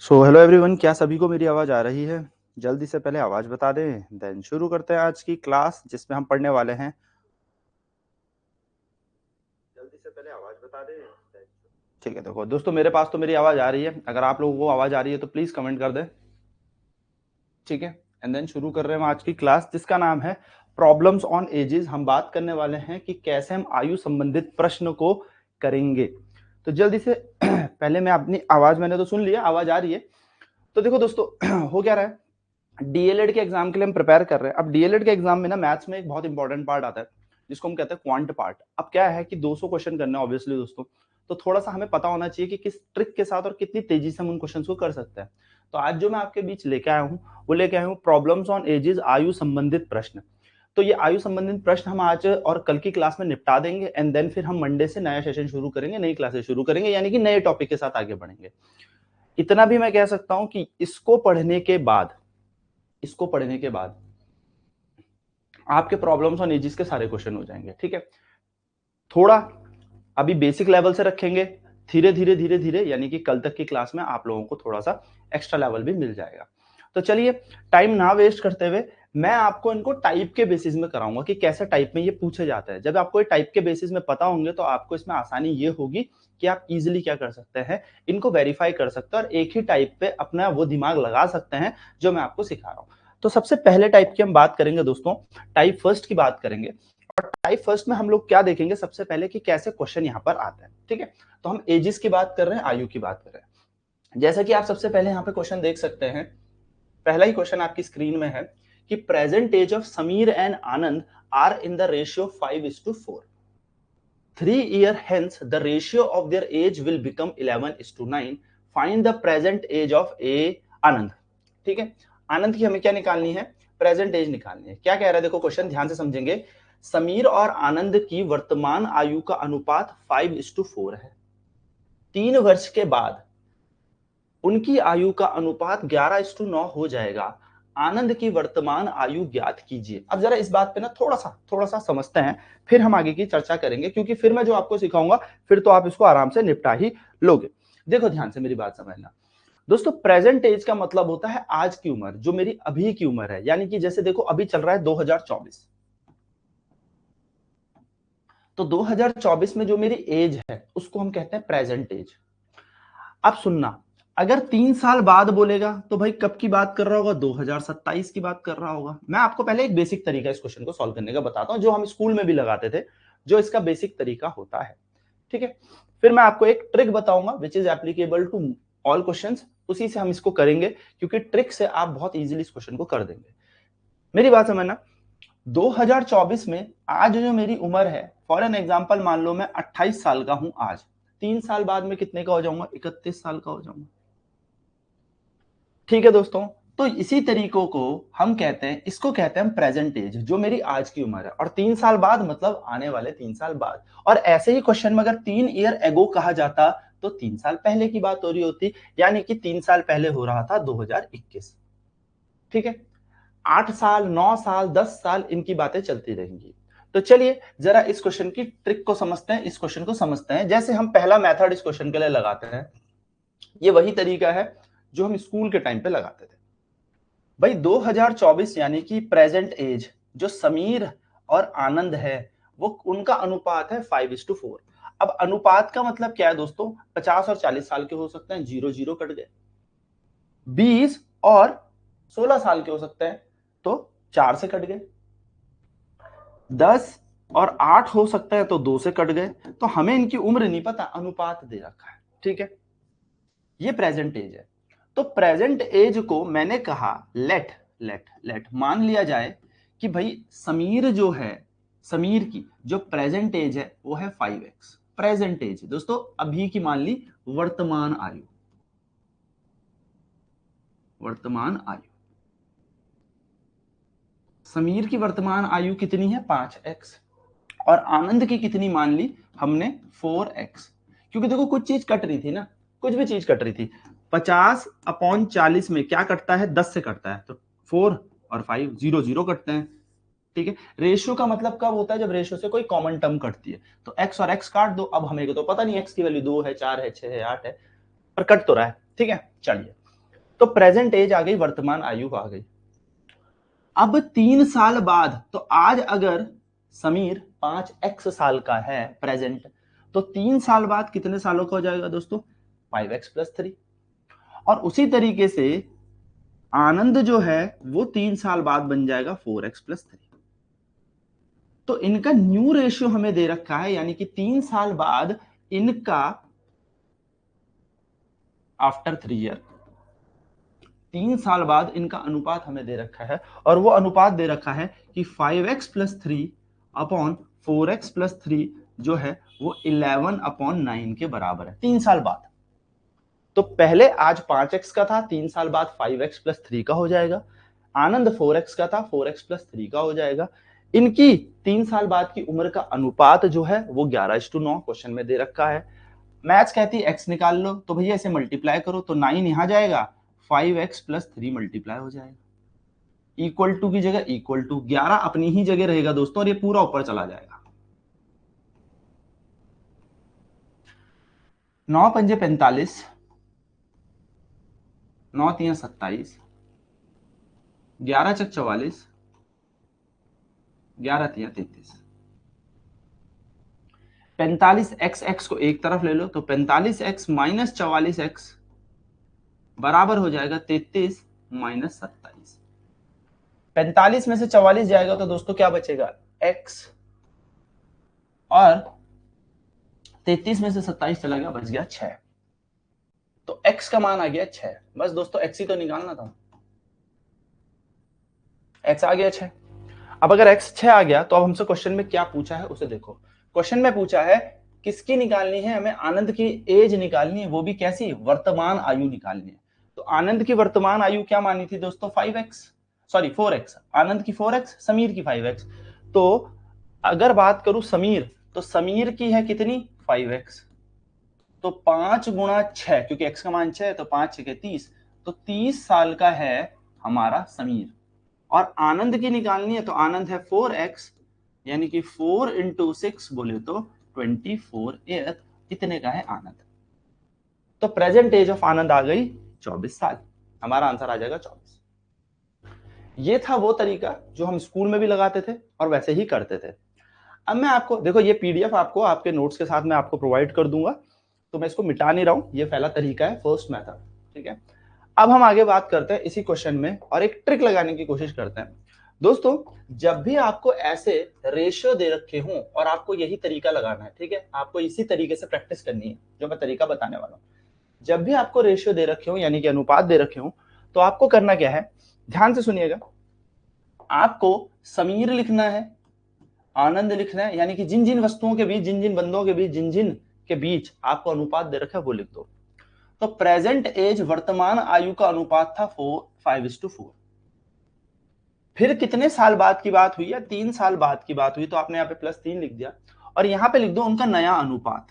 So hello everyone, क्या सभी को मेरी आवाज़ आ रही है? जल्दी से पहले आवाज़ बता दें, देन शुरू करते हैं आज की क्लास जिसमें हम पढ़ने वाले हैं। जल्दी से पहले आवाज़ बता दें। ठीक है, देखो दोस्तों, मेरे पास तो मेरी आवाज़ आ रही है। अगर आप लोगों को आवाज़ आ रही है तो प्लीज़ कमेंट कर दें। ठीक है, एंड देन शुरू कर रहे हैं आज की क्लास जिसका नाम है प्रॉब्लम्स ऑन एजेस। हम बात करने वाले हैं कि कैसे हम आयु संबंधित प्रश्न को करेंगे। तो जल्दी से पहले मैं अपनी आवाज़, मैंने तो सुन लिया, आवाज़ आ रही है। तो देखो दोस्तों, हो क्या रहा है, डीएलएड के एग्जाम के लिए हम प्रिपेयर कर रहे हैं। अब डीएलएड के एग्जाम में ना मैथ्स में एक बहुत इंपॉर्टेंट पार्ट आता है जिसको हम कहते हैं क्वांट पार्ट। अब क्या है कि 200 क्वेश्चन करना है ऑब्वियसली दोस्तों, तो थोड़ा सा हमें पता होना चाहिए कि किस ट्रिक के साथ और कितनी तेजी से हम उन क्वेश्चंस को कर सकते हैं। तो आज जो मैं आपके बीच लेके आया हूँ वो लेके आया हूँ प्रॉब्लम्स ऑन एजेस, आयु संबंधित प्रश्न। तो ये आयु संबंधित प्रश्न हम आज और कल की क्लास में निपटा देंगे एंड देन फिर हम मंडे से नया सेशन शुरू करेंगे, नई क्लासेस शुरू करेंगे, यानी कि नए टॉपिक के साथ आगे बढ़ेंगे। इतना भी मैं कह सकता हूं कि इसको पढ़ने के बाद आपके प्रॉब्लम्स और एजिस के सारे क्वेश्चन हो जाएंगे। ठीक है, थोड़ा अभी बेसिक लेवल से रखेंगे, धीरे धीरे धीरे धीरे, यानी कि कल तक की क्लास में आप लोगों को थोड़ा सा एक्स्ट्रा लेवल भी मिल जाएगा। तो चलिए, टाइम ना वेस्ट करते हुए मैं आपको इनको टाइप के बेसिस में कराऊंगा कि कैसे टाइप में ये पूछे जाते हैं। जब आपको ये टाइप के बेसिस में पता होंगे तो आपको इसमें आसानी ये होगी कि आप इजीली क्या कर सकते हैं, इनको वेरीफाई कर सकते हैं और एक ही टाइप पे अपना वो दिमाग लगा सकते हैं जो मैं आपको सिखा रहा हूँ। तो सबसे पहले टाइप की हम बात करेंगे दोस्तों, टाइप फर्स्ट की बात करेंगे। और टाइप फर्स्ट में हम लोग क्या देखेंगे सबसे पहले कि कैसे क्वेश्चन यहाँ पर आता है। ठीक है, तो हम एजिस की बात कर रहे हैं, आयु की बात कर रहे हैं। जैसा कि आप सबसे पहले यहाँ पे क्वेश्चन देख सकते हैं, पहला ही क्वेश्चन आपकी स्क्रीन में है कि present age of Sameer and Anand are in the ratio 5:4। 3 years hence the ratio of their age will become 11:9. Find the present age of a आनंद। ठीक है, आनंद की हमें क्या निकालनी है, प्रेजेंट एज निकालनी है। क्या कह रहा है, देखो क्वेश्चन ध्यान से समझेंगे। समीर और आनंद की वर्तमान आयु का अनुपात 5:4 है। 3 वर्ष के बाद उनकी आयु का अनुपात 11:9 हो जाएगा। आनंद की वर्तमान आयु ज्ञात कीजिए। अब जरा इस बात पे ना थोड़ा सा समझते हैं, फिर हम आगे की चर्चा करेंगे, क्योंकि फिर मैं जो आपको सिखाऊंगा फिर तो आप इसको आराम से निपटा ही लोगे। देखो ध्यान से मेरी बात समझना दोस्तों, प्रेजेंट एज का मतलब होता है आज की उम्र, जो मेरी अभी की उम्र है। यानी कि जैसे देखो अभी चल रहा है 2024, तो 2024 में जो मेरी एज है उसको हम कहते हैं प्रेजेंट एज। अब सुनना, अगर 3 साल बाद बोलेगा तो भाई कब की बात कर रहा होगा, 2027 की बात कर रहा होगा। मैं आपको पहले एक बेसिक तरीका इस क्वेश्चन को सॉल्व करने का बताता हूं, जो हम स्कूल में भी लगाते थे, जो इसका बेसिक तरीका होता है। ठीक है, फिर मैं आपको एक ट्रिक बताऊंगा which is applicable to all questions, उसी से हम इसको करेंगे, क्योंकि ट्रिक से आप बहुत इजीली इस क्वेश्चन को कर देंगे। मेरी बात समझना, 2024 में आज जो मेरी उम्र है, फॉर एन एग्जाम्पल मान लो मैं 28 साल का हूं आज, 3 साल बाद में कितने का हो जाऊंगा, 31 साल का हो जाऊंगा। ठीक है दोस्तों, तो इसी तरीकों को हम कहते हैं, इसको कहते हैं हम प्रेजेंट एज, जो मेरी आज की उम्र है। और 3 साल बाद मतलब आने वाले 3 साल बाद। और ऐसे ही क्वेश्चन में अगर 3 ईयर एगो कहा जाता तो 3 साल पहले की बात हो रही होती, यानी कि 3 साल पहले हो रहा था 2021। ठीक है, 8 साल, 9 साल, 10 साल, इनकी बातें चलती रहेंगी। तो चलिए जरा इस क्वेश्चन की ट्रिक को समझते हैं, इस क्वेश्चन को समझते हैं। जैसे हम पहला मेथड इस क्वेश्चन के लिए लगाते हैं, ये वही तरीका है जो हम स्कूल के टाइम पे लगाते थे। भाई 2024 यानी कि प्रेजेंट एज जो समीर और आनंद है, वो उनका अनुपात है 5:4। अब अनुपात का मतलब क्या है दोस्तों, 50 और 40 साल के हो सकते हैं, 0 0 कट गए। 20 और 16 साल के हो सकते हैं, तो 4 से कट गए। 10 और 8 हो सकता है, तो 2 से कट गए। तो हमें इनकी उम्र नहीं पता, अनुपात दे रखा है। ठीक है, ये प्रेजेंट एज है। तो प्रेजेंट एज को मैंने कहा लेट लेट लेट मान लिया जाए कि भाई समीर जो है, समीर की जो प्रेजेंट एज है वो है 5x। प्रेजेंट एज दोस्तों अभी की मान ली, वर्तमान आयु, वर्तमान आयु। समीर की वर्तमान आयु कितनी है, 5x। और आनंद की कितनी मान ली हमने, 4x। क्योंकि देखो कुछ चीज कट रही थी ना, कुछ भी चीज कट रही थी। 50/40 में क्या कटता है, 10 से कटता है, तो 4 और 5 0 0 कटते हैं। ठीक है, रेशियो का मतलब कब होता है, जब रेशियो से कोई कॉमन टर्म कटती है। तो x और x काट दो। अब हमें तो पता नहीं x की वैल्यू 2 है, 4 है, 6 है, 8 है, पर कट तो रहा है। ठीक है, चलिए तो प्रेजेंट एज आ गई, वर्तमान आयु आ गई। अब 3 साल बाद, तो आज अगर समीर 5x साल का है प्रेजेंट, तो 3 साल बाद कितने सालों का हो जाएगा दोस्तों? 5x + 3। और उसी तरीके से आनंद जो है वो 3 साल बाद बन जाएगा 4x + 3। तो इनका न्यू रेशियो हमें दे रखा है, यानी कि 3 साल बाद इनका आफ्टर 3 ईयर, 3 साल बाद इनका अनुपात हमें दे रखा है, और वो अनुपात दे रखा है कि 5x + 3 अपॉन 4x + 3 जो है वो 11/9 के बराबर है 3 साल बाद। तो पहले आज 5x का था, 3 साल बाद 5x + 3 का हो जाएगा। आनंद 4x का था, 4x + 3 का हो जाएगा। इनकी 3 साल बाद की उम्र का अनुपात जो है वो 11:9 क्वेश्चन में दे रखा है। मैथ्स कहती है x निकाल लो, तो भैया इसे मल्टीप्लाई करो, तो 9 यहां जाएगा, 5x + 3 मल्टीप्लाई हो जाएगा, इक्वल टू की जगह इक्वल टू, 11 अपनी ही जगह रहेगा दोस्तों, और ये पूरा ऊपर चला जाएगा। 9 पंजे 45, 9 3 27, 11 चक 44, 11 3 33। 45x को एक तरफ ले लो, तो 45x - 44x बराबर हो जाएगा 33 - 27। 45 में से 44 जाएगा तो दोस्तों क्या बचेगा? x, और 33 में से 27 चला गया, बच गया 6। तो x का मान आ गया 6। बस दोस्तों x ही तो निकालना था, x आ गया 6। अब अगर x 6 आ गया, तो अब हमसे क्वेश्चन में क्या पूछा है उसे देखो। क्वेश्चन में पूछा है किसकी निकालनी है? हमें आनंद की एज निकालनी है, वो भी कैसी? वर्तमान आयु निकालनी है। तो आनंद की वर्तमान आयु क्या मानी थी दोस्तों? 4x। आनंद की 4x, समीर की 5x। तो अगर बात करूं समीर, तो समीर की है कितनी? 5x। तो 5 × 6, क्योंकि x का मान 6 है, तो 5 6 30, तो 30 साल का है हमारा समीर। और आनंद की निकालनी है, तो आनंद है 4x, यानी कि 4 × 6 बोले तो 24 ईयर, इतने का है आनंद। तो प्रेजेंट एज ऑफ आनंद आ गई 24 साल। हमारा आंसर आ जाएगा 24। ये था वो तरीका जो हम स्कूल में भी लगाते थे और वैसे ही करते थे। अब मैं आपको देखो, ये पीडीएफ आपको आपके नोट्स के साथ मैं आपको प्रोवाइड कर दूंगा, तो मैं इसको मिटा नहीं रहा हूं। ये पहला तरीका है, फर्स्ट मेथड, ठीक है। अब हम आगे बात करते हैं इसी क्वेश्चन में, और एक ट्रिक लगाने की कोशिश करते हैं। दोस्तों, जब भी आपको ऐसे रेशियो दे रखे हों और आपको यही तरीका लगाना है, ठीक है, आपको इसी तरीके से प्रैक्टिस करनी है जो मैं तरीका बताने वाला हूं। जब भी आपको रेशियो दे रखे हो, यानी कि अनुपात दे रखे हो, तो आपको करना क्या है, ध्यान से सुनिएगा। आपको समीर लिखना है, आनंद लिखना है, यानी कि जिन जिन वस्तुओं के बीच, जिन जिन बंदों के बीच, जिन जिन के बीच आपको अनुपात दे रखा है वो लिख दो। तो प्रेजेंट एज, वर्तमान आयु का अनुपात था 5:4। फिर कितने साल बाद की बात हुई है? 3 साल बाद की बात हुई, तो आपने यहाँ पे +3 लिख दिया, और यहां पे लिख दो उनका नया अनुपात।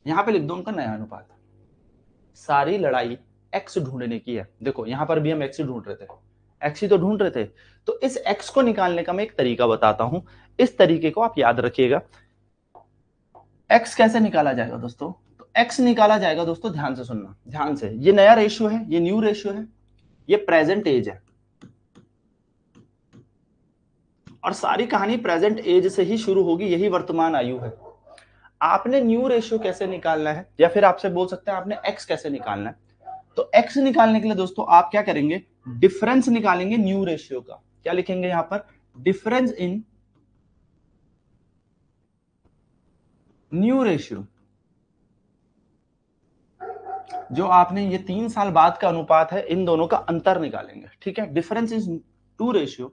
यहां पे लिख दो उनका नया अनुपात। सारी लड़ाई x ढूंढने की है। देखो यहां पर भी हम x ही ढूंढ रहे थे, x ही तो ढूंढ रहे थे। तो इस x को निकालने का मैं एक तरीका बताता हूं, इस तरीके को आप याद रखिएगा। x कैसे निकाला जाएगा दोस्तों? तो x निकाला जाएगा दोस्तों, ध्यान से सुनना, ध्यान से। ये नया रेशियो है, ये न्यू रेशियो है, ये प्रेजेंट एज है, और सारी कहानी प्रेजेंट एज से ही शुरू होगी, यही वर्तमान आयु है। आपने न्यू रेशियो कैसे निकालना है, या फिर आपसे बोल सकते हैं आपने x कैसे निकालना है। तो x निकालने के लिए दोस्तों आप क्या करेंगे? डिफरेंस निकालेंगे न्यू रेशियो का। क्या लिखेंगे यहां पर? Difference in new ratio. जो आपने ये 3 साल बाद का अनुपात है, इन दोनों का अंतर निकालेंगे, ठीक है। डिफरेंस इज टू रेशियो,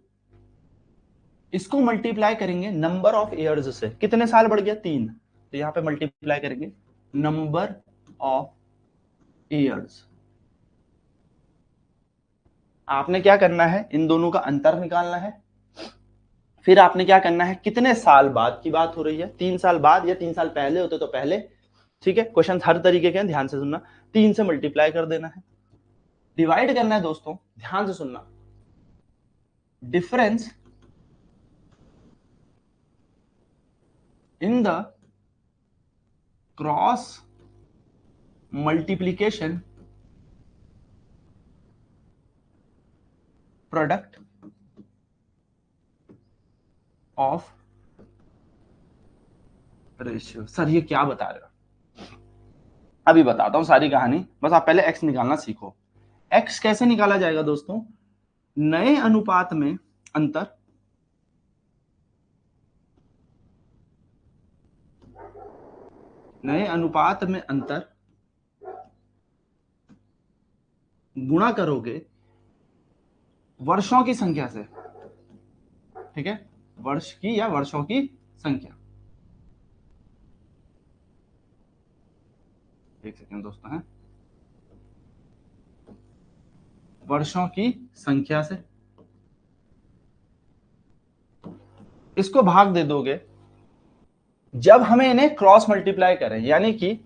इसको मल्टीप्लाई करेंगे नंबर ऑफ ईयर्स से। कितने साल बढ़ गया? 3, तो यहां पे मल्टीप्लाई करेंगे नंबर ऑफ ईयर्स। आपने क्या करना है? इन दोनों का अंतर निकालना है। फिर आपने क्या करना है? कितने साल बाद की बात हो रही है? 3 साल बाद, या 3 साल पहले होते तो पहले, ठीक है। क्वेश्चन हर तरीके के हैं, ध्यान से सुनना। 3 से मल्टीप्लाई कर देना है, डिवाइड करना है दोस्तों, ध्यान से सुनना। Difference in the cross multiplication product of ratio. Sir ये क्या बता रहे हो? अभी बताता हूं सारी कहानी, बस आप पहले एक्स निकालना सीखो। एक्स कैसे निकाला जाएगा दोस्तों? नए अनुपात में अंतर गुणा करोगे वर्षों की संख्या से, ठीक है, वर्ष की या वर्षों की संख्या। एक सेकंड दोस्तों, है वर्षों की संख्या से, इसको भाग दे दोगे जब हमें इन्हें क्रॉस मल्टीप्लाई करें, यानी कि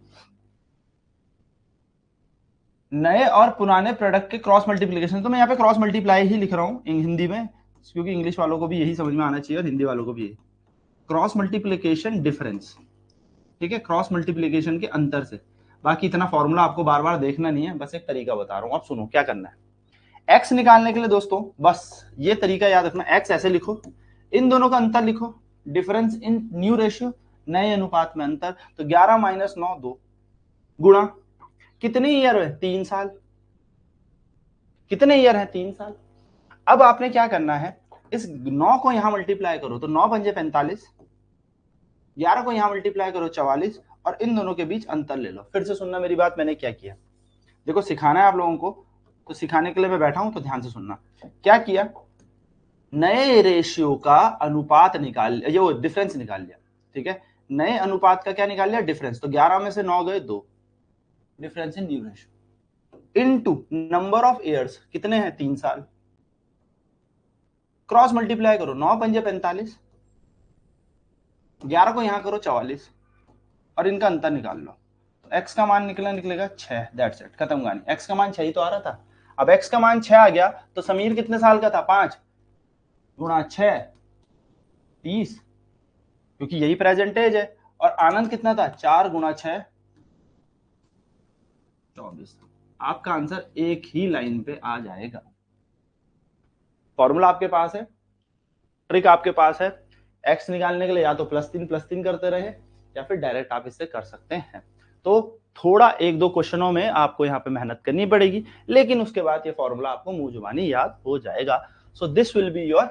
नए और पुराने प्रोडक्ट के क्रॉस मल्टीप्लीकेशन। तो मैं यहाँ पे क्रॉस मल्टीप्लाई ही लिख रहा हूँ हिंदी में, क्योंकि इंग्लिश वालों को भी यही समझ में आना चाहिए और हिंदी वालों को भी यही। क्रॉस मल्टीप्लीकेशन डिफरेंस, ठीक है, क्रॉस मल्टीप्लीकेशन के अंतर से। बाकी इतना फॉर्मूला आपको बार बार देखना नहीं है, बस एक तरीका बता रहा हूं। अब सुनो क्या करना है। एक्स निकालने के लिए दोस्तों बस ये तरीका याद रखना, एक्स ऐसे लिखो, इन दोनों का अंतर लिखो, डिफरेंस इन न्यू रेशियो, नए अनुपात में अंतर। तो 11 माइनस 9 2 गुणा कितने ईयर है? 3 साल। कितने ईयर है? 3 साल। अब आपने क्या करना है, इस 9 को यहां मल्टीप्लाई करो तो 9 पंजे 45, 11 को यहां मल्टीप्लाई करो 44, और इन दोनों के बीच अंतर ले लो। फिर से सुनना मेरी बात, मैंने क्या किया, देखो सिखाना है आप लोगों को, तो सिखाने के लिए मैं बैठा हूं, तो ध्यान से सुनना। क्या किया, नए रेशियो का अनुपात निकाल, ये डिफरेंस निकाल लिया, ठीक है, नए अनुपात का क्या निकाल लिया? डिफरेंस। तो 11 में से 9 गए 2, difference in new ratio, into number of years, कितने हैं? 3 साल। क्रॉस मल्टीप्लाई करो, 9 पंजे 45, 11 को यहां करो 44, और इनका अंतर निकाल लो। तो x का मान निकलेगा 6, दैट्स इट, खत्म कहानी। x का मान 6 ही तो आ रहा था। अब x का मान 6 आ गया, तो समीर कितने साल का था? 5 गुणा 6 30, क्योंकि यही प्रेजेंट एज है। और आनंद कितना था? 4 गुणा 6 24। आपका आंसर एक ही लाइन पे आ जाएगा। फॉर्मूला आपके पास है, ट्रिक आपके पास है। x निकालने के लिए या तो +3 करते रहे, या फिर डायरेक्ट आप इससे कर सकते हैं। तो थोड़ा 1-2 क्वेश्चनों में आपको यहाँ पे मेहनत करनी पड़ेगी, लेकिन उसके बाद ये फॉर्मूला आपको मुंह जुबानी याद हो जाएगा। So this will be your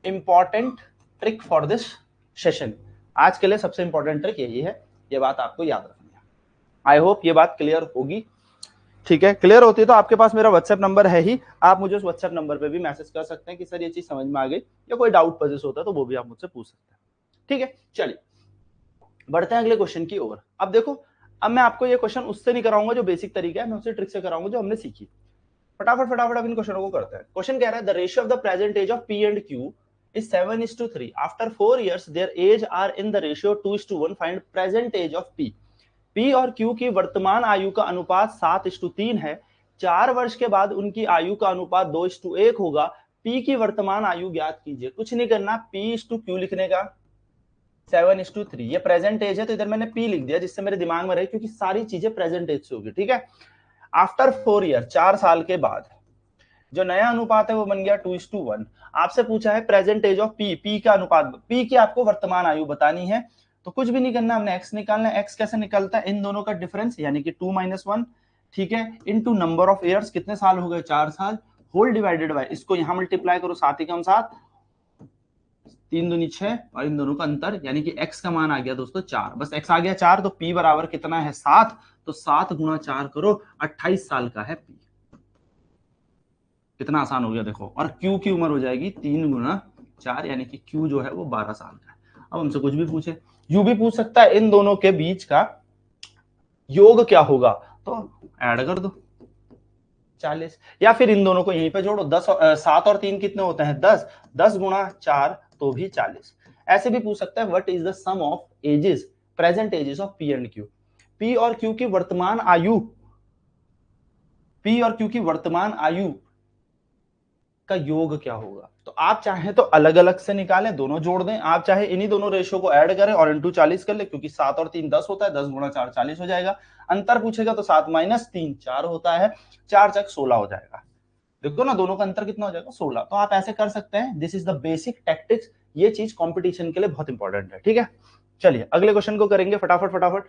important trick for this session. आज के लिए सबसे इंपॉर्टेंट ट्रिक यही है, ये बात आपको याद रखनी है। आई होप ये बात क्लियर होगी, ठीक है। क्लियर होती है तो आपके पास मेरा व्हाट्सएप नंबर है ही, आप मुझे उस व्हाट्सएप नंबर पे भी मैसेज कर सकते हैं कि सर ये चीज समझ में आ गई, या कोई डाउट पजेस होता है तो वो भी आप मुझसे पूछ सकते हैं, ठीक है। चलिए बढ़ते हैं अगले क्वेश्चन की ओर। अब देखो, अब मैं आपको ये क्वेश्चन उससे नहीं कराऊंगा जो बेसिक तरीका है, मैं उससे ट्रिक से कराऊंगा जो हमने सीखी। फटाफट अब इन क्वेश्चनों को करते हैं। क्वेश्चन कह रहा है the ratio of the present age of P and Q is 7:3. After 4 years their age are in the ratio 2:1. Find present age of P. P और Q की वर्तमान आयु का अनुपात 7:3 है। 4 वर्ष के बाद उनकी आयु का अनुपात 2:1 होगा। P की वर्तमान आयु ज्ञात कीजिए। कुछ नहीं करना, P/Q लिखने का, 7:3। ये प्रेजेंट एज है तो इधर मैंने P लिख दिया जिससे मेरे दिमाग में रहे, क्योंकि सारी चीजें प्रेजेंट एज से होगी, ठीक है। आफ्टर 4 ईयर, 4 साल के बाद जो नया अनुपात है वो बन गया 2:1। आपसे पूछा है प्रेजेंट एज ऑफ P का अनुपात, P की आपको वर्तमान आयु बतानी है। तो कुछ भी नहीं करना, हमने x निकालना है। x कैसे निकलता है? इन दोनों का डिफरेंस, यानी कि 2 - 1, ठीक है, इनटू नंबर ऑफ ईयर्स, कितने साल हो गए? 4 साल, होल डिवाइडेड बाय, इसको यहां मल्टीप्लाई करो, 7 ही कम 7, 3 दूनी 6, और इन दोनों का अंतर, यानी कि x का मान आ गया दोस्तों 4। बस x आ गया 4, तो P बराबर कितना है? 7। तो 7 गुणा 4 करो, 28 साल का है P। कितना आसान हो गया देखो। और Q की उम्र हो जाएगी 3 गुणा 4, यानी कि Q जो है वो 12 साल का है। अब हमसे कुछ भी पूछे, यू भी पूछ सकता है इन दोनों के बीच का योग क्या होगा, तो ऐड कर दो 40, या फिर इन दोनों को यहीं पे जोड़ो। 7 और 3 कितने होते हैं? 10, 10 गुणा 4 तो भी 40। ऐसे भी पूछ सकता है what is the sum of ages, present ages of P and Q। P और Q की वर्तमान आयु, P और Q की वर्तमान आयु का योग क्या होगा। तो आप चाहें तो अलग अलग से निकालें, दोनों जोड़ दें, आप चाहे इन्हीं दोनों रेशियो को ऐड करें और इंटू 40 कर ले, क्योंकि 7 और 3 10 होता है, 10 गुणा 4 40 हो जाएगा। अंतर पूछेगा तो 7 - 3 4 होता है, 4 चक 16 हो जाएगा। देखो ना दोनों का अंतर कितना हो जाएगा 16। तो आप ऐसे कर सकते हैं, this is the basic tactics. ये चीज कंपटीशन के लिए बहुत इंपॉर्टेंट है, ठीक है। चलिए अगले क्वेश्चन को करेंगे फटाफट फटाफट।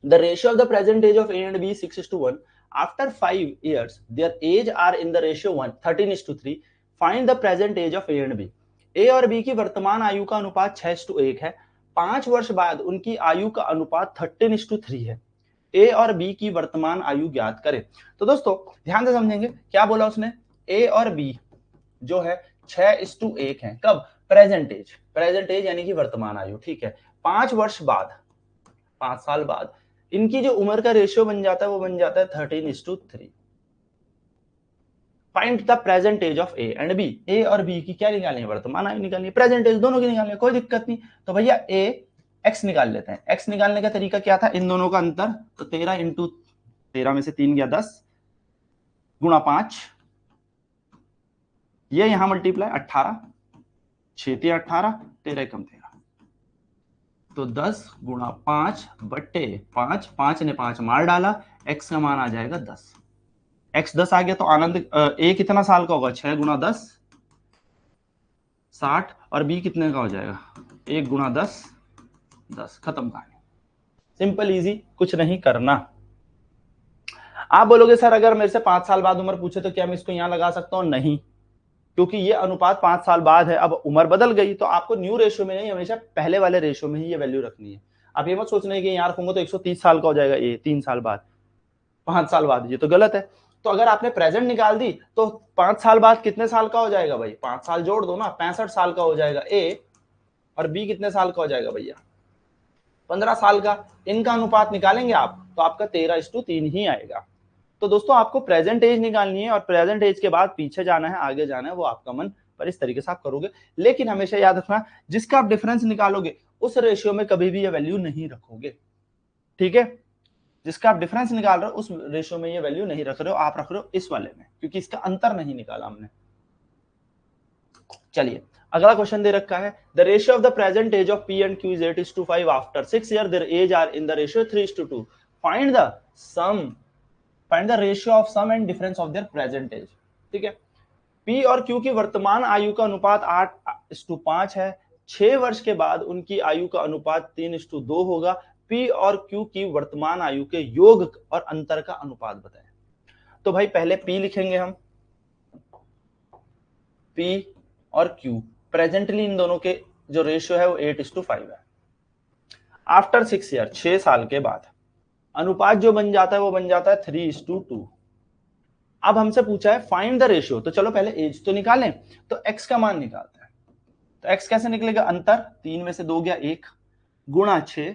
The ratio of the present age of A and B 6:1। After 5 years their age are in the ratio 13:3। Find the present age of A and B. A और बी की वर्तमान आयु का अनुपात 6:1 है। 5 वर्ष बाद उनकी आयु का अनुपात 13:3 है। ए और बी की वर्तमान आयु ज्ञात करें। तो दोस्तों ध्यान से समझेंगे क्या बोला उसने, ए और बी जो है 6:1 है। कब? प्रेजेंट एज, प्रेजेंट एज यानी कि वर्तमान आयु, ठीक है। 5 वर्ष बाद, 5 साल बाद इनकी जो उम्र का रेशियो बन जाता है वो बन जाता है 13:3। Find the present age of A and B. A और बी की क्या निकालनी है? वर्तमान आयु निकालनी है, प्रेजेंट एज दोनों की निकालनी है, कोई दिक्कत नहीं। तो भैया ए एक्स निकाल लेते हैं। एक्स निकालने का तरीका क्या था? इन दोनों का अंतर, तो 13 इंटू 13 में से 3 गया 10 गुणा 5, ये यहां मल्टीप्लाई 18, 6 18, 13 कम 13, तो 10 गुणा 5 बट्टे 5, 5 ने 5 मार डाला, एक्स का मान आ जाएगा 10। एक्स 10 आ गया तो आनंद ए कितना साल का होगा? 6 गुणा 10 60, और बी कितने का हो जाएगा? 1 गुणा 10 10। खत्म कहानी, सिंपल इजी, कुछ नहीं करना। आप बोलोगे सर अगर मेरे से 5 साल बाद उम्र पूछे तो क्या मैं इसको यहां लगा सकता हूं? नहीं, क्योंकि ये अनुपात 5 साल बाद है, अब उम्र बदल गई तो आपको न्यू रेशियो में नहीं, हमेशा पहले वाले रेशियो में ही ये वैल्यू रखनी है। आप ये मत सोचना कि यहाँ रखूंगा तो 130 साल का हो जाएगा ये 3 साल बाद, 5 साल बाद, ये तो गलत है। तो अगर आपने प्रेजेंट निकाल दी तो 5 साल बाद कितने साल का हो जाएगा भाई? 5 साल जोड़ दो ना, 65 साल का हो जाएगा ए, और बी कितने साल का हो जाएगा भैया? 15 साल का। इनका अनुपात निकालेंगे आप तो आपका 13:3 ही आएगा। तो दोस्तों आपको प्रेजेंट एज निकालनी है और प्रेजेंट एज के बाद पीछे जाना है, आगे जाना है, वो आपका मन पर इस तरीके से आप करोगे। लेकिन हमेशा याद रखना, जिसका आप डिफरेंस निकालोगे उस रेशियो में कभी भी ये वैल्यू नहीं रखोगे, ठीक है। जिसका आप डिफरेंस निकाल रहे हो उस रेशियो में ये वैल्यू नहीं रख रहे हो, आप रख रहे हो इस वाले में, क्योंकि इसका अंतर नहीं निकाला हमने। चलिए अगला क्वेश्चन दे रखा है, the ratio of the present age of P and Q is 8:5। After 6 years their age are in the ratio 3:2। Find the sum, find the ratio of sum and difference of their present age, ठीक है। P और Q की वर्तमान आयु का अनुपात 8:5 है। 6 वर्ष के बाद उनकी आयु का अनुपात 3:2 होगा। पी और क्यू की वर्तमान आयु के योग और अंतर का अनुपात बताएं। तो भाई पहले पी लिखेंगे हम, पी और क्यू प्रेजेंटली इन दोनों के जो रेशियो है वो 8:5 है। आफ्टर 6 years 6 साल के बाद अनुपात जो बन जाता है वो बन जाता है 3:2। अब हमसे पूछा है फाइंड द रेशियो, तो चलो पहले एज तो निकालें। तो एक्स का मान निकालते हैं। तो एक्स कैसे निकलेगा? अंतर 3 में से 2 गया 1 गुणा 6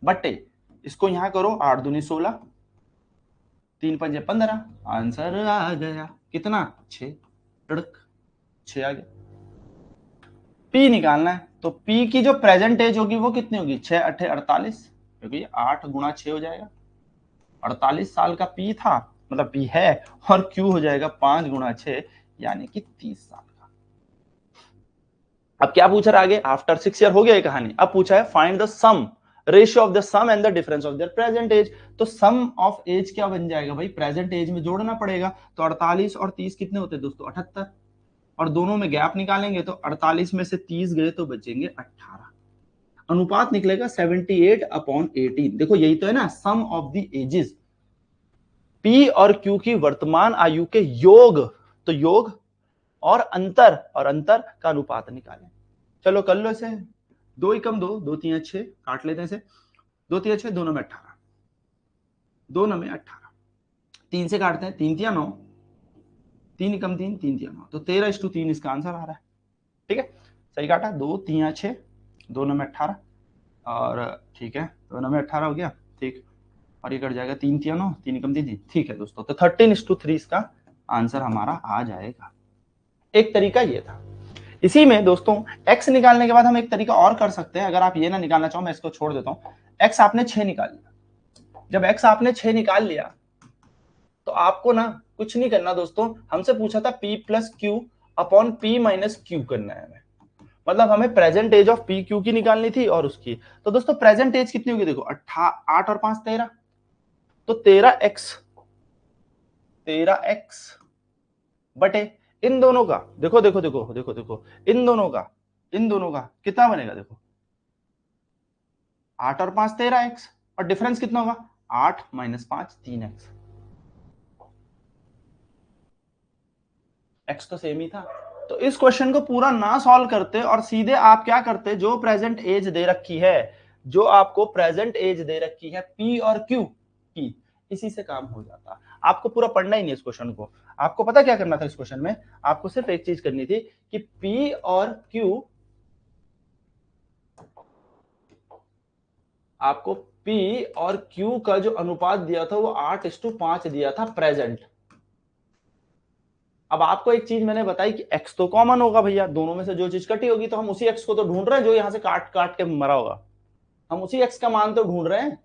बट्टे, इसको यहां करो 8 दूनी 16, 3 पंजे 15, आंसर आ गया कितना? 6। 6 आ गया। पी निकालना है, तो पी की जो प्रेजेंट एज होगी वो कितनी होगी? 6 8 48, क्योंकि 8 गुणा 6 हो जाएगा, 48 साल का पी था, मतलब पी है, और क्यू हो जाएगा 5 गुणा 6 यानी कि 30 साल का। अब क्या पूछा रहा आगे? आफ्टर 6 years हो गया ये कहानी। अब पूछा है find the sum ratio of the sum and the difference of their present age. तो सम ऑफ एज क्या बन जाएगा भाई? प्रेजेंट एज में जोड़ना पड़ेगा। तो 48 और 30 कितने होते हैं दोस्तों? 78, और दोनों में गैप निकालेंगे तो 48 में से 30 गए तो बचेंगे 18। अनुपात निकलेगा 78/18। देखो यही तो है ना सम ऑफ द एजेस, पी और क्यू की वर्तमान आयु के योग, तो योग और अंतर का अनुपात निकालें। चलो कर लो इसे, 2 एकम 2, 2 3 6, काट लेते हैं इसे, 2 3 6, दोनों में 18, दोनों में 18, 3 से काटते हैं, 3 3 9, 3 एकम 3, 3 3 9, तो 13:3 इसका आंसर आ रहा है, ठीक है। सही काटा, 2 3 6, दोनों में 18, और ठीक है दोनों में 18 हो गया, ठीक, और ये कट जाएगा 3 3 9, 3 एकम 3, ठीक है दोस्तों। तो 13:3 इसका आंसर हमारा आ जाएगा। एक तरीका ये था। इसी में दोस्तों x निकालने के बाद हम एक तरीका और कर सकते हैं। अगर आप ये ना निकालना चाहो मैं इसको छोड़ देता हूं। x आपने 6 निकाल लिया, जब x आपने 6 निकाल लिया तो आपको ना कुछ नहीं करना दोस्तों। हमसे पूछा था p plus Q upon p minus Q करना है हमें, मतलब हमें present age of P Q की निकालनी थी और उसकी। तो दोस्तों प्रेजेंट एज कितनी होगी? देखो 8 और 5 13, तो 13x 13x बटे इन दोनों का, देखो देखो देखो देखो देखो, इन दोनों का कितना बनेगा, देखो 8 और 5 13x, और डिफरेंस कितना होगा 8 माइनस 5 3x, x तो सेम ही था। तो इस क्वेश्चन को पूरा ना सॉल्व करते और सीधे आप क्या करते, जो प्रेजेंट एज दे रखी है, जो आपको प्रेजेंट एज दे रखी है P और Q की, इसी से काम हो जाता। आपको पूरा पढ़ना ही नहीं इस क्वेश्चन को, आपको पता क्या करना था इस क्वेश्चन में, आपको सिर्फ एक चीज करनी थी कि P और Q, आपको P और Q का जो अनुपात दिया था वो 8:5 दिया था प्रेजेंट। अब आपको एक चीज मैंने बताई कि x तो कॉमन होगा भैया, दोनों में से जो चीज कटी होगी, तो हम उसी x को तो ढूंढ रहे हैं जो यहां से काट काट के मरा होगा, हम उसी x का मान तो ढूंढ रहे हैं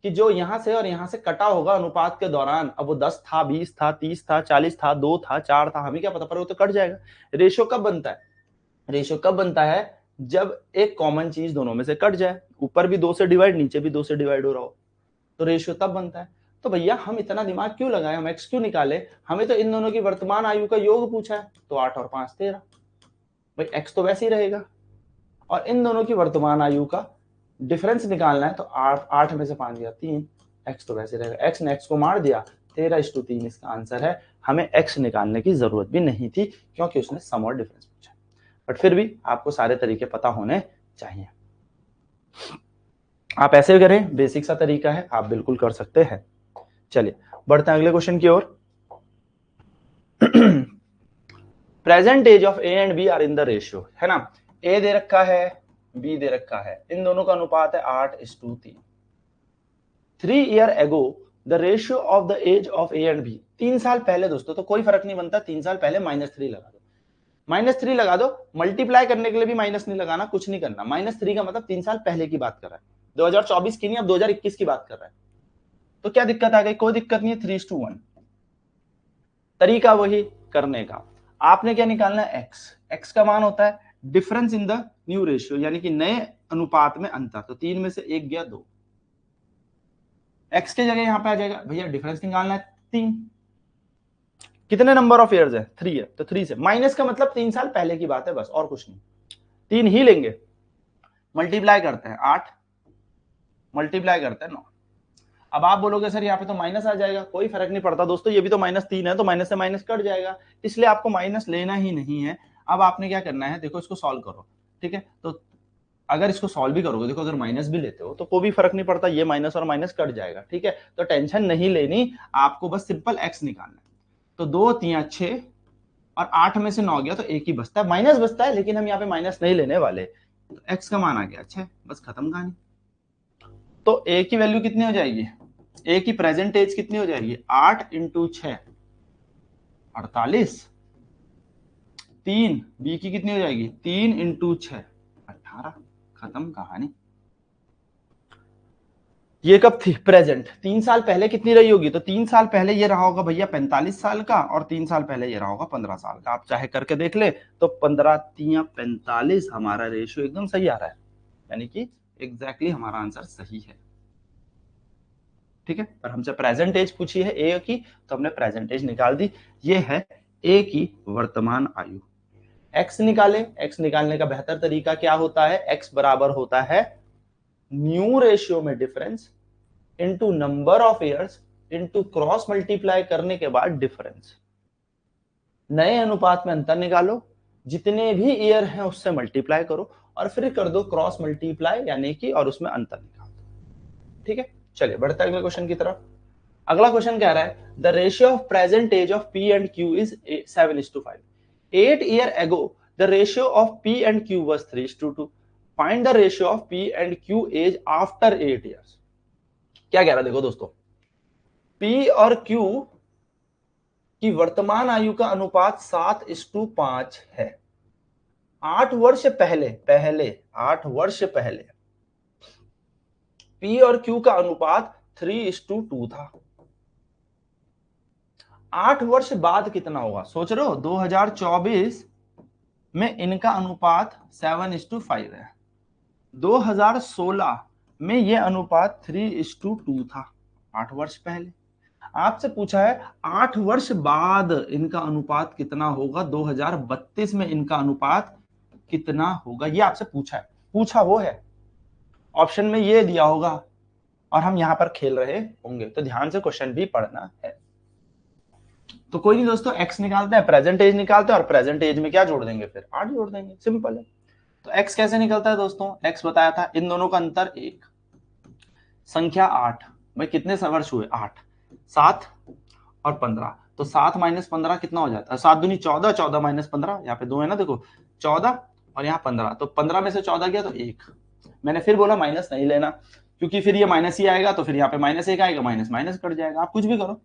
कि जो यहां से और यहां से कटा होगा अनुपात के दौरान। अब वो 10 था, 20 था, 30 था, 40 था, 2 था, 4 था, हमें क्या पता, पर वो तो कट जाएगा। रेशियो कब बनता है, रेशियो कब बनता है, जब एक कॉमन चीज दोनों में से कट जाए, ऊपर भी 2 से डिवाइड, नीचे भी 2 से डिवाइड हो रहा हो, तो रेशियो तब बनता है। तो भैया हम इतना दिमाग क्यों लगाए, हम x क्यों निकाले, हमें तो इन दोनों की वर्तमान आयु का योग पूछा है, तो 8 और 5 13, भाई x तो वैसे ही रहेगा, और इन दोनों की वर्तमान आयु का डिफरेंस निकालना है, तो 8 में से 5 गया 3, x तो वैसे रहेगा, x ने x को मार दिया, 13:3 इसका आंसर है। हमें x निकालने की जरूरत भी नहीं थी क्योंकि उसने सम और डिफरेंस पूछा, बट फिर भी आपको सारे तरीके पता होने चाहिए। आप ऐसे करें, बेसिक सा तरीका है, आप बिल्कुल कर सकते हैं। चलिए बढ़ते हैं अगले क्वेश्चन की ओर। Present age of A and B are in the ratio, है ना, ए दे रखा है, बी दे रखा है, इन दोनों का अनुपात है 8:3। 3 year ago the ratio of the age of A and B, 3 साल पहले दोस्तों, तो कोई फर्क नहीं बनता, 3 साल पहले -3 लगा दो, -3 लगा दो, मल्टीप्लाई करने के लिए भी माइनस नहीं लगाना, कुछ नहीं करना, -3 का मतलब 3 साल पहले की बात कर रहा है, 2024 की नहीं, अब 2021 की बात कर रहा है। तो क्या दिक्कत आ गई, कोई दिक्कत नहीं है, 3:1, तरीका वही करने का। आपने क्या निकालना है, x, x का मान होता है difference in the new ratio, यानी कि नए अनुपात में अंतर, तो 3 में से 1 गया 2, x के जगह यहां पे आ जाएगा, भैया डिफरेंस निकालना है 3, कितने नंबर ऑफ ईयर्स है 3 है, तो 3 से माइनस का मतलब 3 साल पहले की बात है, बस और कुछ नहीं, 3 ही लेंगे, मल्टीप्लाई करते हैं 8, मल्टीप्लाई करते हैं 9। अब आप बोलोगे सर यहाँ पे तो माइनस आ जाएगा, कोई फर्क नहीं पड़ता दोस्तों, ये भी तो -3 है, तो माइनस से माइनस कट जाएगा, इसलिए आपको माइनस लेना ही नहीं है। अब आपने क्या करना है, देखो इसको सॉल्व करो, ठीक है, तो अगर इसको सॉल्व भी करोगे, देखो अगर माइनस भी लेते हो तो कोई भी फर्क नहीं पड़ता, ये माइनस और माइनस कट जाएगा, ठीक है, तो टेंशन नहीं लेनी, आपको बस सिंपल x निकालना है। तो 2 3 6 और 8 में से 9 गया, तो एक ही बचता है, माइनस बचता है, लेकिन हम यहाँ पे माइनस नहीं लेने वाले, तो x का मान आ गया 6, बस खत्म कहानी। तो a की वैल्यू कितनी हो जाएगी, ए की प्रेजेंट एज कितनी हो जाएगी, 8 × 6 48, 3, बी की कितनी हो जाएगी, 3 × 6 18, खत्म कहानी। ये कब थी, प्रेजेंट, 3 साल पहले कितनी रही होगी, तो 3 साल पहले ये रहा होगा भैया 45 साल का, और 3 साल पहले ये रहा होगा 15 साल का, आप चाहे करके देख ले, तो 15 3 45 हमारा रेशियो एकदम सही आ रहा है, यानी कि एग्जैक्टली हमारा आंसर सही है, ठीक है। पर हमसे प्रेजेंट एज पूछी है ए की, तो हमने प्रेजेंट एज निकाल दी, ये है ए की वर्तमान आयु। एक्स निकाले, एक्स निकालने का बेहतर तरीका क्या होता है, एक्स बराबर होता है न्यू रेशियो में difference into number of years into cross multiply करने के बाद डिफरेंस। नए अनुपात में अंतर निकालो, जितने भी ईयर हैं उससे मल्टीप्लाई करो, और फिर कर दो क्रॉस मल्टीप्लाई, यानी कि और उसमें अंतर निकाल दो, ठीक है। चलिए बढ़ते हैं अगले क्वेश्चन की तरफ। अगला क्वेश्चन कह रहा है the ratio of present age of P and Q is 7:5। 8 year ago the ratio of P and Q was 3:2। Find the ratio of P and Q age after 8 years. क्या कह रहा है, देखो दोस्तों, P और Q की वर्तमान आयु का अनुपात 7:5 है। 8 वर्ष पहले, 8 वर्ष पहले P और Q का अनुपात 3:2 था। 8 वर्ष बाद कितना होगा, सोच रहे हो, 2024 में इनका अनुपात 7:5 है, 2016 में यह अनुपात 3:2 था, 8 वर्ष पहले। आपसे पूछा है 8 वर्ष बाद इनका अनुपात कितना होगा, 2032 में इनका अनुपात कितना होगा, ये आपसे पूछा है, पूछा वो है, ऑप्शन में ये दिया होगा और हम यहां पर खेल रहे होंगे, तो ध्यान से क्वेश्चन भी पढ़ना है। तो कोई नहीं दोस्तों, x निकालते हैं, प्रेजेंट एज निकालते हैं और प्रेजेंट एज में क्या जोड़ देंगे, फिर 8 जोड़ देंगे, सिंपल है। तो x कैसे निकलता है दोस्तों, x बताया था, इन दोनों का अंतर 1, संख्या 8, भाई कितने वर्ष हुए 8, 7 और 15, तो 7 माइनस 15 कितना हो जाता है, 7 दूनी 14, 14 माइनस 15, यहाँ पे 2 है ना, देखो 14 और यहाँ 15, तो 15 में से 14 गया तो 1, मैंने फिर बोला माइनस नहीं लेना, क्योंकि फिर ये माइनस ही आएगा, तो फिर यहाँ पे -1 आएगा, माइनस माइनस कट जाएगा, आप कुछ भी करो,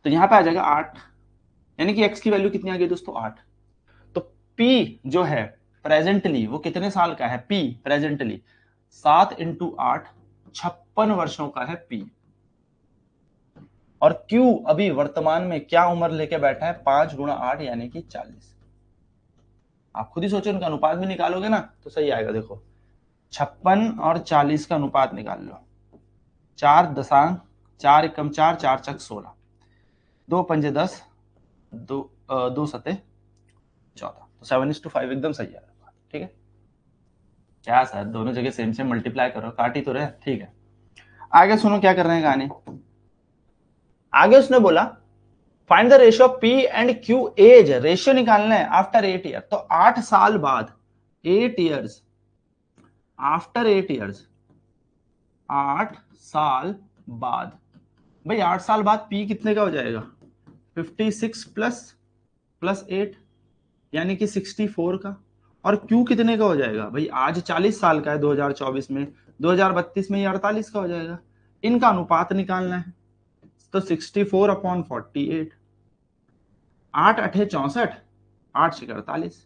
तो यहाँ पे आ जाएगा 8, यानी कि x की वैल्यू कितनी आ गई दोस्तों 8। तो p जो है प्रेजेंटली वो कितने साल का है, p प्रेजेंटली 7 × 8 56 वर्षों का है p, और q अभी वर्तमान में क्या उम्र लेके बैठा है, 5 × 8 यानी कि 40। आप खुद ही सोचो, उनका अनुपात भी निकालोगे ना तो सही आएगा, देखो 56 और 40 का अनुपात निकाल लो, 4 दशांक 4 एकम 4, 4 चक 16, 2 पंजे 10, 2 सते 14, तो 7:5 एकदम सही है, ठीक है। क्या सर दोनों जगह सेम सेम मल्टीप्लाई करो, काट ही तो रहे, ठीक है। आगे सुनो क्या कर रहे हैं कहानी, आगे उसने बोला find the ratio of P and Q age, ratio निकालना है आफ्टर 8 ईयर, तो 8 साल बाद, 8 ईयर्स आफ्टर 8 ईयर्स, 8 साल बाद, भाई 8 साल बाद पी कितने का हो जाएगा, 56 प्लस 8 यानी कि 64 का, और Q कितने का हो जाएगा, भाई आज 40 साल का है 2024 में, 2032 में ये 48 का हो जाएगा, इनका अनुपात निकालना है, तो 64/48, 8 8 64, 8 6 48,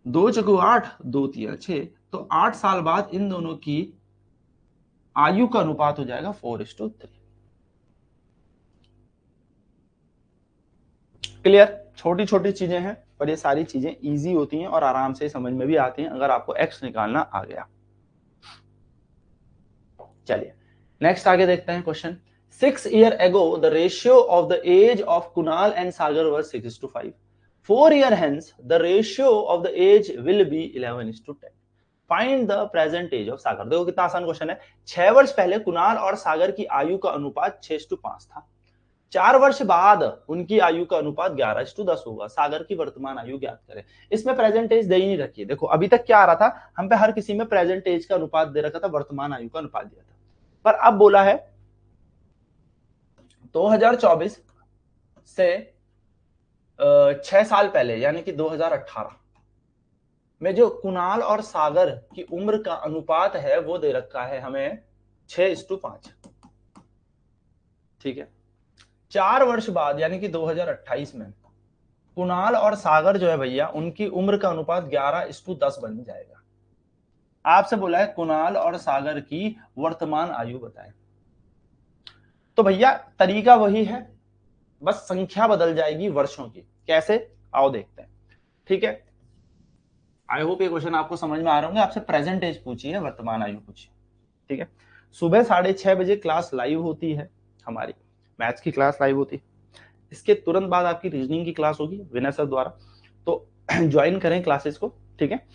2 चकु 8, 2 3 6, तो 8 साल बाद इन दोनों की आयु का अनुपात हो जाएगा 4:3। क्लियर, छोटी छोटी चीजें हैं पर ये सारी चीजें इजी होती हैं और आराम से समझ में भी आती हैं अगर आपको x निकालना आ गया। चलिए नेक्स्ट आगे देखते हैं question, 6 years ago the ratio of the age of Kunal and Sagar was 6:5, 4 years hence the ratio of the age will be 11:10, find the present age of Sagar. देखो कितना आसान क्वेश्चन है, 6 वर्ष पहले कुणाल और सागर की आयु का अनुपात 6:5 था, 4 वर्ष बाद उनकी आयु का अनुपात 11:10 होगा, सागर की वर्तमान आयु ज्ञात करें। इसमें प्रेजेंट एज दे ही नहीं रखी है, देखो अभी तक क्या आ रहा था, हम पे हर किसी में प्रेजेंट एज का अनुपात दे रखा था, वर्तमान आयु का अनुपात दिया था, पर अब बोला है 2024 से 6 साल पहले यानी कि 2018 में जो कुणाल और सागर की उम्र का अनुपात है वो दे रखा है हमें 6:5, ठीक है। 4 वर्ष बाद यानी कि 2028 में कुणाल और सागर जो है भैया उनकी उम्र का अनुपात 11:10 बन जाएगा। आपसे बोला है कुणाल और सागर की वर्तमान आयु बताएं, तो भैया तरीका वही है, बस संख्या बदल जाएगी वर्षों की, कैसे आओ देखते हैं, ठीक है। आई होप ये क्वेश्चन आपको समझ में आ रहे होंगे, आपसे प्रेजेंट एज पूछी है, वर्तमान आयु पूछी, ठीक है। सुबह 6:30 बजे क्लास लाइव होती है, हमारी मैथ्स की क्लास लाइव होती है, इसके तुरंत बाद आपकी रीजनिंग की क्लास होगी विनय सर द्वारा, तो ज्वाइन करें क्लासेस को, ठीक है।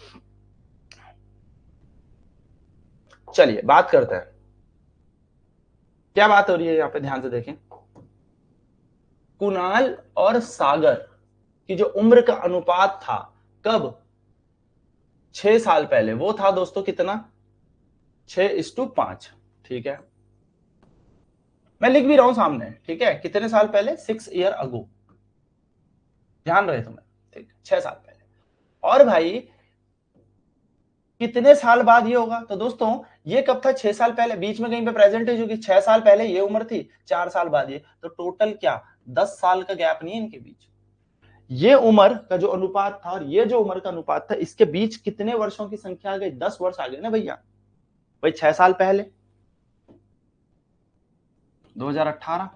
चलिए बात करते हैं, क्या बात हो रही है यहाँ पे, ध्यान से देखें। कुणाल और सागर की जो उम्र का अनुपात था कब, 6 साल पहले, वो था दोस्तों कितना, 6:5, ठीक है। मैं लिख भी रहा हूं सामने, ठीक है, कितने साल पहले, 6 years ago, ध्यान रहे तुम्हें, ठीक, 6 साल पहले। और भाई कितने साल बाद ये होगा, तो दोस्तों ये कब था, 6 साल पहले, बीच में कहीं पे प्रेजेंटेज होगी, 6 साल पहले ये उम्र थी, 4 साल बाद ये, तो टोटल क्या 10 साल का गैप नहीं है इनके बीच। ये उम्र का जो अनुपात था और ये जो उम्र का अनुपात था, इसके बीच कितने वर्षों की संख्या आ गई, 10 वर्ष आ गए ना भैया। भाई 6 साल पहले 2018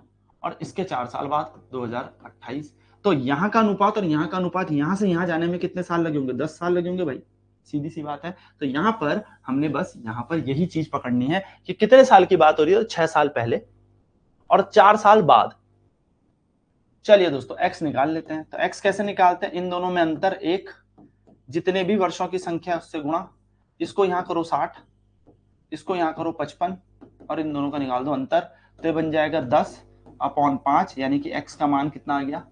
और इसके 4 साल बाद 2028, तो यहां का अनुपात और यहां का अनुपात, यहां से यहां जाने में कितने साल लगे होंगे, 10 साल लगे होंगे भाई, सीधी सी बात है। तो यहां पर हमने बस यहां पर यही चीज पकड़नी है कि कितने साल की बात हो रही है, तो 6 साल पहले और 4 साल बाद। चलिए दोस्तों x निकाल लेते हैं। तो x कैसे निकालते हैं, इन दोनों में अंतर 1, जितने भी वर्षों की संख्या उससे गुणा, इसको यहां करो 60, इसको यहां करो 55 और इन दोनों का निकाल दो अंतर, तो ये बन जाएगा 10/5, यानी कि x का मान कितना आ गया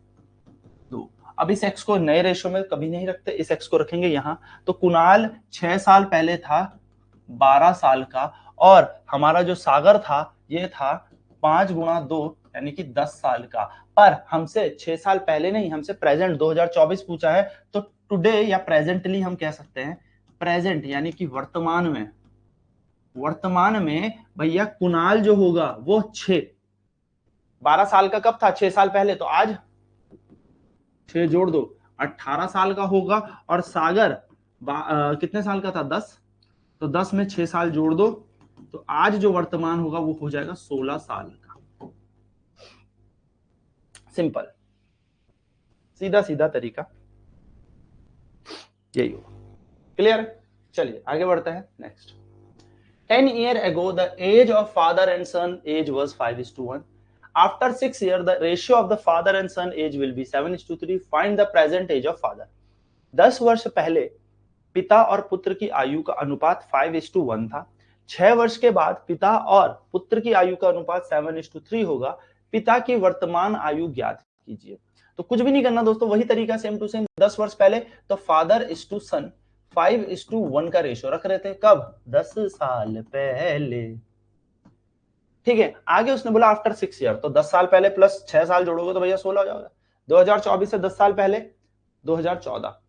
2। अब इस x को नए रेशो में कभी नहीं रखते, इस x को रखेंगे यहां। तो कुणाल 6 साल पहले था 12 साल का, और हमारा जो सागर था ये था 5 × 2 यानी कि 10 साल का। पर हमसे 6 साल पहले नहीं, हमसे प्रेजेंट 2024 पूछा है, तो टुडे या प्रेजेंटली हम कह सकते हैं, प्रेजेंट यानी कि वर्तमान में भैया कुणाल जो होगा वो 12 साल का कब था, 6 साल पहले, तो आज 6 जोड़ दो 18 साल का होगा, और सागर कितने साल का था 10, तो 10 में 6 साल जोड़ दो, तो आज जो वर्तमान होगा वो हो जाएगा 16 साल का। सिंपल, सीधा सीधा तरीका यही होगा। क्लियर? चलिए आगे बढ़ते हैं। Next, 10 years ago the age of father and son age was 5:1. After 6 years the ratio of the father and son age will be 7:3. Find the present age of father. 10 वर्ष पहले पिता और पुत्र की आयु का अनुपात 5:1 था। 6 वर्ष के बाद पिता और पुत्र की आयु का अनुपात 7:3 होगा। पिता की वर्तमान आयु ज्ञात कीजिए। तो कुछ भी नहीं करना दोस्तों, वही तरीका सेम टू सेम। 10 वर्ष पहले तो फादर इज टू सन 5:1 का रेशियो रख रहे थे, कब 10 साल पहले। ठीक है, आगे उसने बोला आफ्टर 6 ईयर, तो 10 साल पहले प्लस 6 साल जोड़ोगे तो भैया 16 हो जाएगा। 2024 से 10 साल पहले 2014,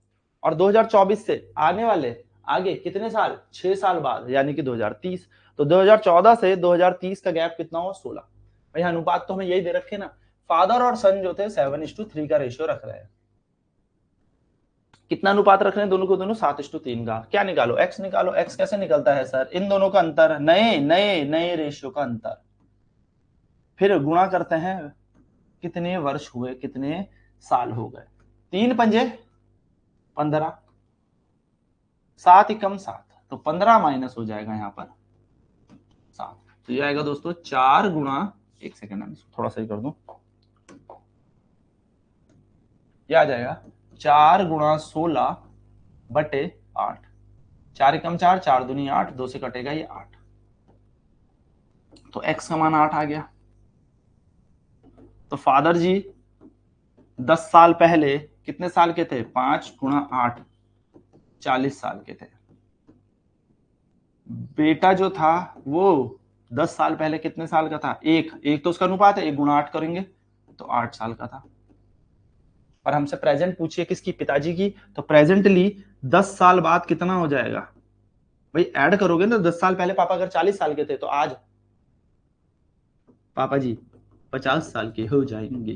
और 2024 से आने वाले आगे कितने साल, 6 साल बाद यानी कि 2030। तो 2014 से 2030 का गैप कितना हो, 16। भैया अनुपात तो हमें यही दे रखे ना, फादर और सन जो थे 7:3 का रेशियो रख रहे हैं। कितना अनुपात रख रहे हैं दोनों को, दोनों 7:3 का। क्या निकालो, x निकालो। x कैसे निकलता है सर, इन दोनों का अंतर, नए रेशियो का अंतर, फिर गुणा करते हैं कितने वर्ष हुए, कितने साल हो गए। 3 पंजे 15, 7 एकम 7, तो 15 माइनस हो जाएगा यहाँ पर 7, तो ये आएगा दोस्तों 4 गुणा, एक सेकेंड थोड़ा सही कर दूं, ये आ जाएगा 4 × 16/8। 4 एकम 4, 4 दूनी 8, 2 से कटेगा ये 8, तो x का मान 8 आ गया। तो फादर जी 10 साल पहले कितने साल के थे, 5 × 8 40 साल के थे। बेटा जो था वो 10 साल पहले कितने साल का था, एक तो उसका अनुपात है, 1 × 8 करेंगे तो 8 साल का था। और हमसे प्रेजेंट पूछिए किसकी, पिताजी की, तो प्रेजेंटली 10 साल बाद कितना हो जाएगा, भाई ऐड करोगे ना, 10 साल पहले पापा अगर 40 साल के थे तो आज पापा जी 50 साल के हो जाएंगे।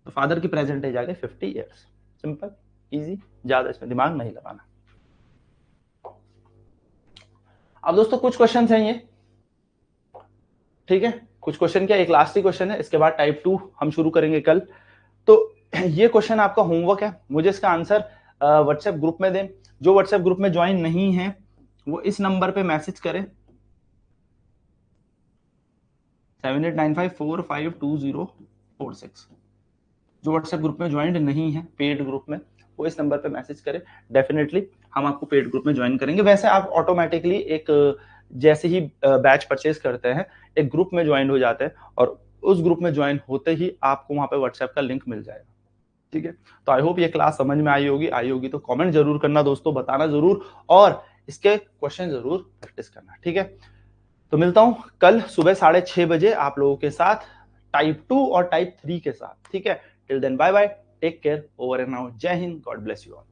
तो फादर की प्रेजेंट एज आ गई 50 ईयर्स। सिंपल, इजी, ज्यादा इसमें दिमाग नहीं लगाना। अब दोस्तों कुछ क्वेश्चन हैं ये, ठीक है, कुछ क्वेश्चन क्या, एक लास्ट ही क्वेश्चन है, इसके बाद टाइप 2 हम शुरू करेंगे कल। तो ये क्वेश्चन आपका होमवर्क है, मुझे इसका आंसर व्हाट्सएप ग्रुप में दें। जो व्हाट्सएप ग्रुप में ज्वाइन नहीं है वो इस नंबर पे मैसेज करें 7895452046। जो व्हाट्सएप ग्रुप में ज्वाइन नहीं है पेड ग्रुप में, वो इस नंबर पे मैसेज करें, डेफिनेटली हम आपको पेड ग्रुप में ज्वाइन करेंगे। वैसे आप ऑटोमेटिकली एक जैसे ही बैच परचेज करते हैं एक ग्रुप में ज्वाइन हो जाते हैं, और उस ग्रुप में ज्वाइन होते ही आपको वहां पे व्हाट्सएप का लिंक मिल जाएगा। ठीक है, तो आई होप ये क्लास समझ में आई होगी तो कमेंट जरूर करना दोस्तों, बताना जरूर, और इसके क्वेश्चन जरूर प्रैक्टिस करना। ठीक है, तो मिलता हूं कल सुबह 6:30 बजे आप लोगों के साथ टाइप 2 और टाइप 3 के साथ। ठीक है, till then bye bye, take care, over and out, जय हिंद, गॉड ब्लेस यू ऑल।